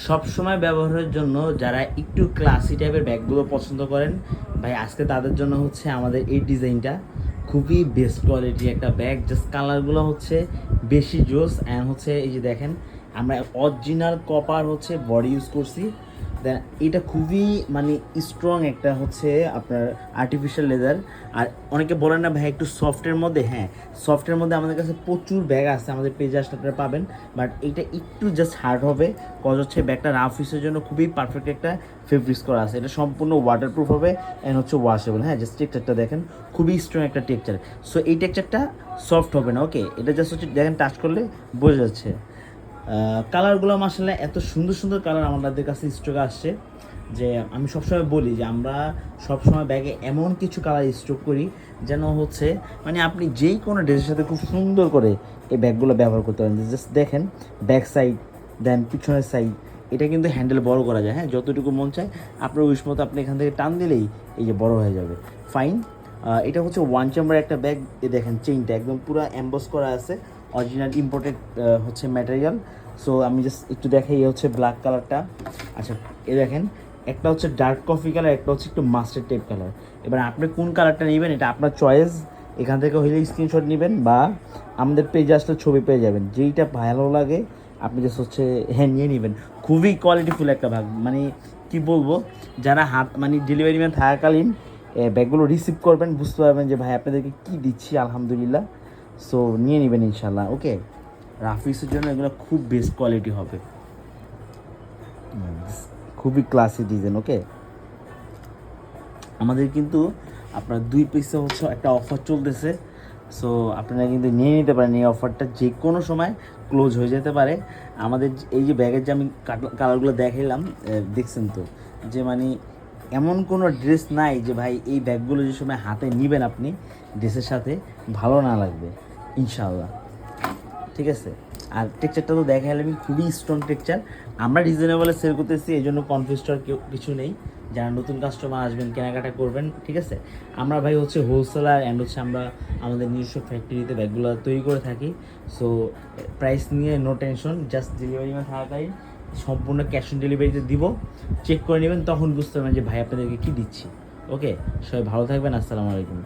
সব সময় ব্যবহারের জন্য যারা একটু ক্লাসি টাইপের ব্যাগগুলো পছন্দ করেন, ভাই আজকে তাদের জন্য হচ্ছে আমাদের এই ডিজাইনটা। খুবই বেস্ট কোয়ালিটি একটা ব্যাগ, জাস্ট কালারগুলো হচ্ছে বেশি জোস। অ্যান্ড হচ্ছে এই যে দেখেন, আমরা অরিজিনাল কপার হচ্ছে বডি ইউজ করছি। দেন এটা খুবই মানে স্ট্রং একটা হচ্ছে আপনার আর্টিফিশিয়াল লেদার। আর অনেকে বলেন না ভাই একটু সফটের মধ্যে, হ্যাঁ সফটের মধ্যে আমাদের কাছে প্রচুর ব্যাগ আছে, আমাদের পেজে আসলে আপনারা পাবেন। বাট এইটা একটু জাস্ট হার্ড হবে, কজ হচ্ছে ব্যাগটা রাফ ইউজের জন্য খুবই পারফেক্ট একটা ফেব্রিক্স করা আছে। এটা সম্পূর্ণ ওয়াটারপ্রুফ হবে অ্যান্ড হচ্ছে ওয়াশেবল। হ্যাঁ, জাস্ট টেক্সচারটা দেখেন, খুবই স্ট্রং একটা টেক্সচার। সো এই টেক্সচারটা সফট হবে না, ওকে? এটা জাস্ট হচ্ছে দেখেন, টাচ করলে বোঝা যাচ্ছে। কালারগুলো মাসাল্লাহ এত সুন্দর সুন্দর কালার আমাদের কাছে স্টকে আসছে যে আমি সবসময় বলি যে আমরা সবসময় ব্যাগে এমন কিছু কালার স্টক করি যেন হচ্ছে মানে আপনি যেই কোনো ড্রেসের সাথে খুব সুন্দর করে এই ব্যাগগুলো ব্যবহার করতে পারেন। জাস্ট দেখেন ব্যাক সাইড, দেন পিছনের সাইড, এটা কিন্তু হ্যান্ডেল বড় করা যায়। হ্যাঁ, যতটুকু মন চায় আপনার উইশ মতো আপনি এখান থেকে টান দিলেই এই যে বড় হয়ে যাবে। ফাইন। এটা হচ্ছে ওয়ান চেম্বার একটা ব্যাগ। এ দেখেন চেইনটা একদম পুরো এমবস করা আছে, অরিজিনাল ইম্পোর্টেড হচ্ছে ম্যাটেরিয়াল। সো আমি জাস্ট একটু দেখাই, এই হচ্ছে ব্ল্যাক কালারটা। আচ্ছা, এ দেখেন একটা হচ্ছে ডার্ক কফি কালার, একটা হচ্ছে একটু মাস্টার্ড টাইপ কালার। এবার আপনি কোন কালারটা নেবেন এটা আপনার চয়েস। এখান থেকে হইলে স্ক্রিনশট নেবেন বা আমাদের পেজে আসলে ছবি পেয়ে যাবেন, যেইটা ভালো লাগে আপনি জাস্ট হচ্ছে হ্যাঁ নিয়ে নেবেন। খুবই কোয়ালিটিফুল একটা ভাগ, মানে কি বলবো, যারা হাত মানে ডেলিভারি ম্যান থাকাকালীন ব্যাগগুলো রিসিভ করবেন বুঝতে পারবেন যে ভাই আপনাদেরকে কী দিচ্ছি, আলহামদুলিল্লাহ। সো নিয়ে নেবেন ইনশাল্লাহ, ওকে? রাফিসের জন্য এগুলো খুব বেস্ট কোয়ালিটি হবে, খুবই ক্লাসি ডিজাইন, ওকে? আমাদের কিন্তু আপনার 2 পিসে হচ্ছে একটা অফার চলতেছে। সো আপনারা কিন্তু নিয়ে নিতে পারেন, এই অফারটা যে কোনো সময় ক্লোজ হয়ে যেতে পারে। আমাদের এই যে ব্যাগের যে আমি কালারগুলো দেখাইলাম, দেখছেন তো যে মানে এমন কোনো ড্রেস নাই যে ভাই এই ব্যাগগুলো যে সময় হাতে নেবেন আপনি ড্রেসের সাথে ভালো না লাগবে, ইনশাআল্লাহ। ঠিক আছে? আর টেক্সচারটা তো দেখাইলাম, খুবই স্ট্রং টেক্সচার। আমরা রিজনেবলে সেল করতেছি, এই জন্য কনফিউজ হওয়ার কিছু নেই। যারা নতুন কাস্টমার আসবেন, কেনাকাটা করবেন, ঠিক আছে? আমরা ভাই হচ্ছে হোলসেলার অ্যান্ড হচ্ছে আমরা আমাদের নিজস্ব ফ্যাক্টরিতে ব্যাগগুলো তৈরি করে থাকি। সো প্রাইস নিয়ে no tension, just delivery man থাকাকালীন সম্পূর্ণ ক্যাশ অন ডেলিভারিতে দিব। চেক করে নেবেন, তখন বুঝতে পারবেন যে ভাই আপনাদেরকে কী দিচ্ছি। ওকে, সবাই ভালো থাকবেন, আসসালামু আলাইকুম।